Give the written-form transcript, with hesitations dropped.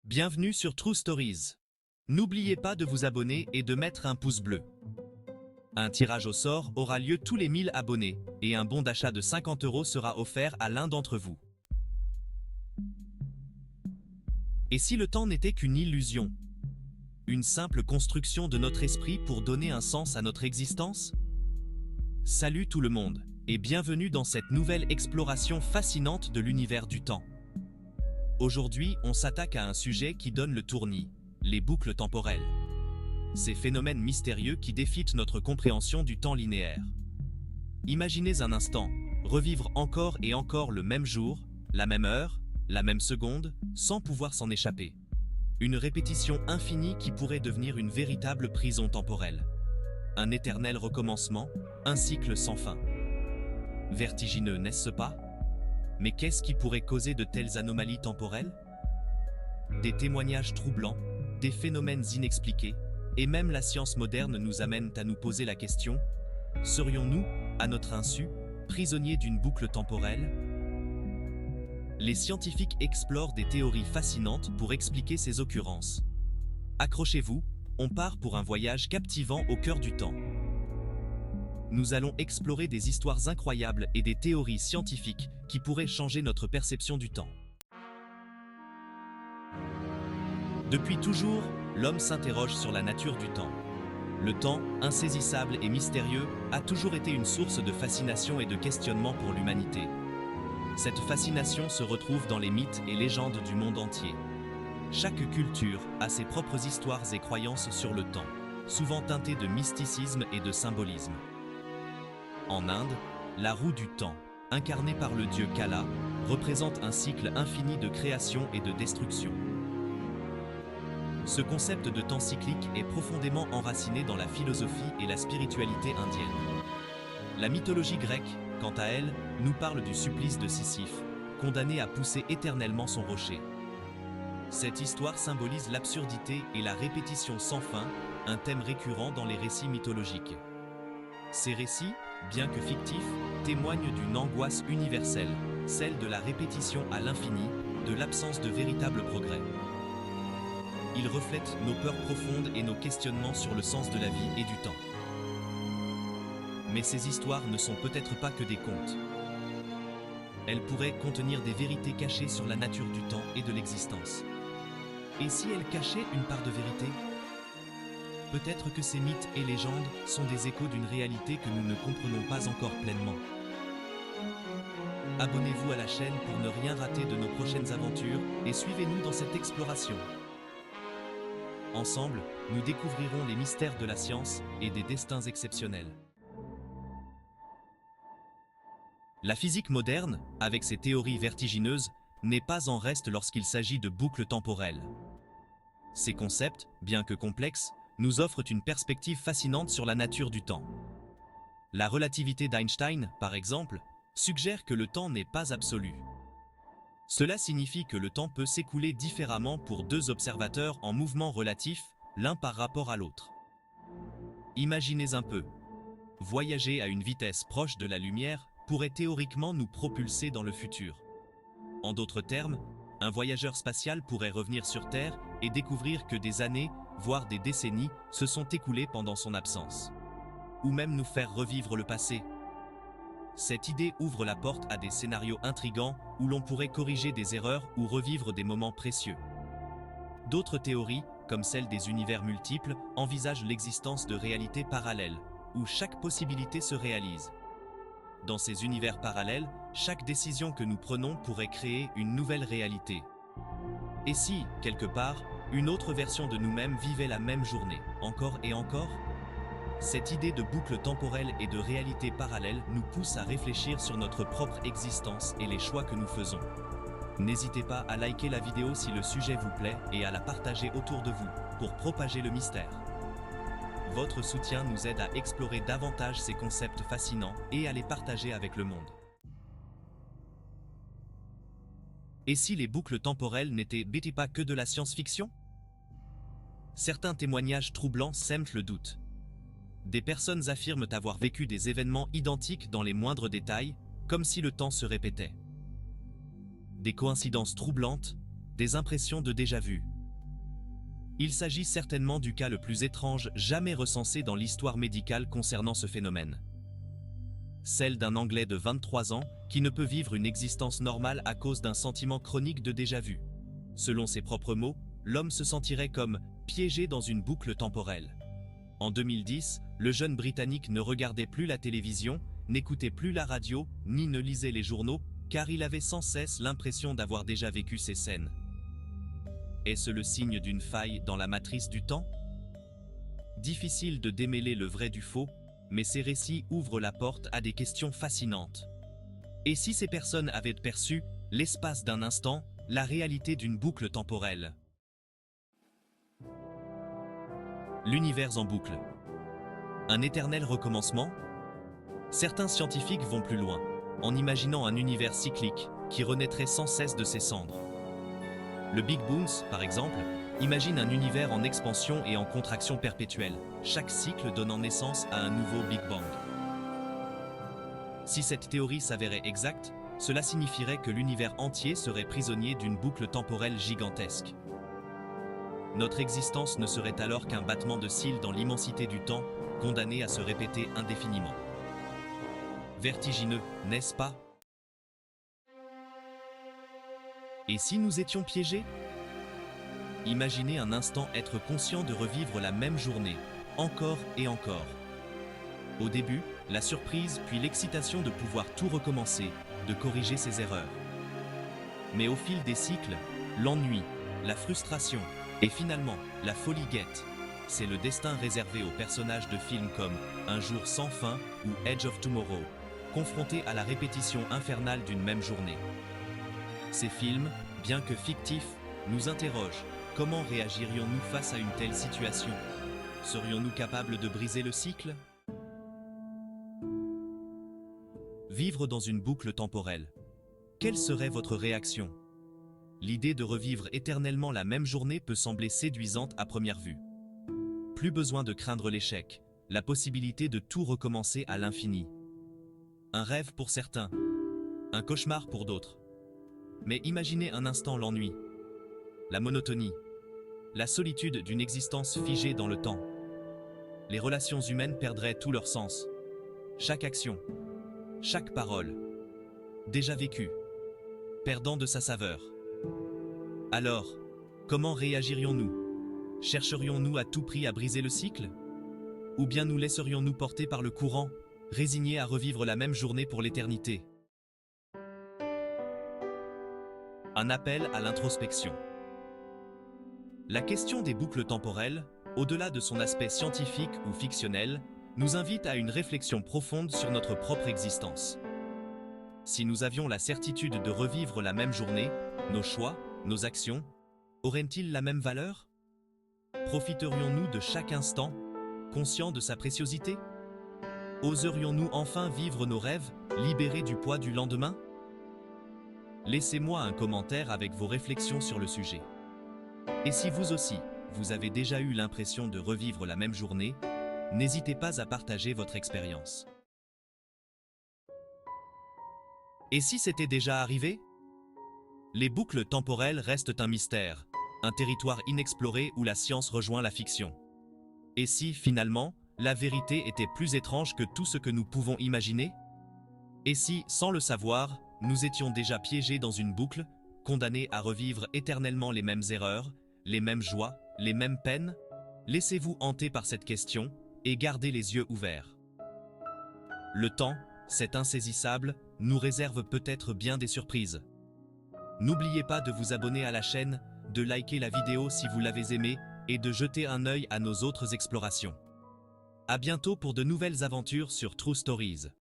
Bienvenue sur True Stories. N'oubliez pas de vous abonner et de mettre un pouce bleu. Un tirage au sort aura lieu tous les 1000 abonnés et un bon d'achat de 50 € sera offert à l'un d'entre vous. Et si le temps n'était qu'une illusion? Une simple construction de notre esprit pour donner un sens à notre existence? Salut tout le monde, et bienvenue dans cette nouvelle exploration fascinante de l'univers du temps. Aujourd'hui, on s'attaque à un sujet qui donne le tournis, les boucles temporelles. Ces phénomènes mystérieux qui défient notre compréhension du temps linéaire. Imaginez un instant, revivre encore et encore le même jour, la même heure, la même seconde, sans pouvoir s'en échapper. Une répétition infinie qui pourrait devenir une véritable prison temporelle. Un éternel recommencement, un cycle sans fin. Vertigineux, n'est-ce pas? Mais qu'est-ce qui pourrait causer de telles anomalies temporelles? Des témoignages troublants, des phénomènes inexpliqués, et même la science moderne nous amène à nous poser la question: serions-nous, à notre insu, prisonniers d'une boucle temporelle? Les scientifiques explorent des théories fascinantes pour expliquer ces occurrences. Accrochez-vous, on part pour un voyage captivant au cœur du temps. Nous allons explorer des histoires incroyables et des théories scientifiques qui pourraient changer notre perception du temps. Depuis toujours, l'homme s'interroge sur la nature du temps. Le temps, insaisissable et mystérieux, a toujours été une source de fascination et de questionnement pour l'humanité. Cette fascination se retrouve dans les mythes et légendes du monde entier. Chaque culture a ses propres histoires et croyances sur le temps, souvent teintées de mysticisme et de symbolisme. En Inde, la roue du temps, incarnée par le dieu Kala, représente un cycle infini de création et de destruction. Ce concept de temps cyclique est profondément enraciné dans la philosophie et la spiritualité indienne. La mythologie grecque, quant à elle, nous parle du supplice de Sisyphe, condamné à pousser éternellement son rocher. Cette histoire symbolise l'absurdité et la répétition sans fin, un thème récurrent dans les récits mythologiques. Ces récits, bien que fictifs, témoignent d'une angoisse universelle, celle de la répétition à l'infini, de l'absence de véritable progrès. Ils reflètent nos peurs profondes et nos questionnements sur le sens de la vie et du temps. Mais ces histoires ne sont peut-être pas que des contes. Elles pourraient contenir des vérités cachées sur la nature du temps et de l'existence. Et si elles cachaient une part de vérité? Peut-être que ces mythes et légendes sont des échos d'une réalité que nous ne comprenons pas encore pleinement. Abonnez-vous à la chaîne pour ne rien rater de nos prochaines aventures et suivez-nous dans cette exploration. Ensemble, nous découvrirons les mystères de la science et des destins exceptionnels. La physique moderne, avec ses théories vertigineuses, n'est pas en reste lorsqu'il s'agit de boucles temporelles. Ces concepts, bien que complexes, nous offrent une perspective fascinante sur la nature du temps. La relativité d'Einstein, par exemple, suggère que le temps n'est pas absolu. Cela signifie que le temps peut s'écouler différemment pour deux observateurs en mouvement relatif, l'un par rapport à l'autre. Imaginez un peu. Voyager à une vitesse proche de la lumière pourrait théoriquement nous propulser dans le futur. En d'autres termes, un voyageur spatial pourrait revenir sur Terre et découvrir que des années, voire des décennies, se sont écoulées pendant son absence. Ou même nous faire revivre le passé. Cette idée ouvre la porte à des scénarios intrigants où l'on pourrait corriger des erreurs ou revivre des moments précieux. D'autres théories, comme celle des univers multiples, envisagent l'existence de réalités parallèles, où chaque possibilité se réalise. Dans ces univers parallèles, chaque décision que nous prenons pourrait créer une nouvelle réalité. Et si, quelque part, une autre version de nous-mêmes vivait la même journée, encore et encore? Cette idée de boucle temporelle et de réalité parallèle nous pousse à réfléchir sur notre propre existence et les choix que nous faisons. N'hésitez pas à liker la vidéo si le sujet vous plaît et à la partager autour de vous, pour propager le mystère. Votre soutien nous aide à explorer davantage ces concepts fascinants et à les partager avec le monde. Et si les boucles temporelles n'étaient pas que de la science-fiction? Certains témoignages troublants sèment le doute. Des personnes affirment avoir vécu des événements identiques dans les moindres détails, comme si le temps se répétait. Des coïncidences troublantes, des impressions de déjà-vu, Il s'agit certainement du cas le plus étrange jamais recensé dans l'histoire médicale concernant ce phénomène. Celle d'un Anglais de 23 ans qui ne peut vivre une existence normale à cause d'un sentiment chronique de déjà-vu. Selon ses propres mots, l'homme se sentirait comme piégé dans une boucle temporelle. En 2010, le jeune Britannique ne regardait plus la télévision, n'écoutait plus la radio, ni ne lisait les journaux, car il avait sans cesse l'impression d'avoir déjà vécu ces scènes. Est-ce le signe d'une faille dans la matrice du temps? Difficile de démêler le vrai du faux, mais ces récits ouvrent la porte à des questions fascinantes. Et si ces personnes avaient perçu, l'espace d'un instant, la réalité d'une boucle temporelle? L'univers en boucle. Un éternel recommencement? Certains scientifiques vont plus loin, en imaginant un univers cyclique qui renaîtrait sans cesse de ses cendres. Le Big Bounce, par exemple, imagine un univers en expansion et en contraction perpétuelle, chaque cycle donnant naissance à un nouveau Big Bang. Si cette théorie s'avérait exacte, cela signifierait que l'univers entier serait prisonnier d'une boucle temporelle gigantesque. Notre existence ne serait alors qu'un battement de cils dans l'immensité du temps, condamné à se répéter indéfiniment. Vertigineux, n'est-ce pas? Et si nous étions piégés? Imaginez un instant être conscient de revivre la même journée, encore et encore. Au début, la surprise puis l'excitation de pouvoir tout recommencer, de corriger ses erreurs. Mais au fil des cycles, l'ennui, la frustration et finalement la folie guette. C'est le destin réservé aux personnages de films comme Un jour sans fin ou Edge of Tomorrow, confrontés à la répétition infernale d'une même journée. Ces films, bien que fictifs, nous interrogent. Comment réagirions-nous face à une telle situation? Serions-nous capables de briser le cycle? Vivre dans une boucle temporelle. Quelle serait votre réaction? L'idée de revivre éternellement la même journée peut sembler séduisante à première vue. Plus besoin de craindre l'échec, la possibilité de tout recommencer à l'infini. Un rêve pour certains, un cauchemar pour d'autres. Mais imaginez un instant l'ennui, la monotonie, la solitude d'une existence figée dans le temps. Les relations humaines perdraient tout leur sens. Chaque action, chaque parole, déjà vécue, perdant de sa saveur. Alors, comment réagirions-nous? Chercherions-nous à tout prix à briser le cycle? Ou bien nous laisserions-nous porter par le courant, résignés à revivre la même journée pour l'éternité? Un appel à l'introspection. La question des boucles temporelles, au-delà de son aspect scientifique ou fictionnel, nous invite à une réflexion profonde sur notre propre existence. Si nous avions la certitude de revivre la même journée, nos choix, nos actions, auraient-ils la même valeur? Profiterions-nous de chaque instant, conscients de sa préciosité? Oserions-nous enfin vivre nos rêves, libérés du poids du lendemain? Laissez-moi un commentaire avec vos réflexions sur le sujet. Et si vous aussi, vous avez déjà eu l'impression de revivre la même journée, n'hésitez pas à partager votre expérience. Et si c'était déjà arrivé? Les boucles temporelles restent un mystère, un territoire inexploré où la science rejoint la fiction. Et si, finalement, la vérité était plus étrange que tout ce que nous pouvons imaginer? Et si, sans le savoir, nous étions déjà piégés dans une boucle, condamnés à revivre éternellement les mêmes erreurs, les mêmes joies, les mêmes peines? Laissez-vous hanter par cette question et gardez les yeux ouverts. Le temps, cet insaisissable, nous réserve peut-être bien des surprises. N'oubliez pas de vous abonner à la chaîne, de liker la vidéo si vous l'avez aimée et de jeter un œil à nos autres explorations. À bientôt pour de nouvelles aventures sur True Stories.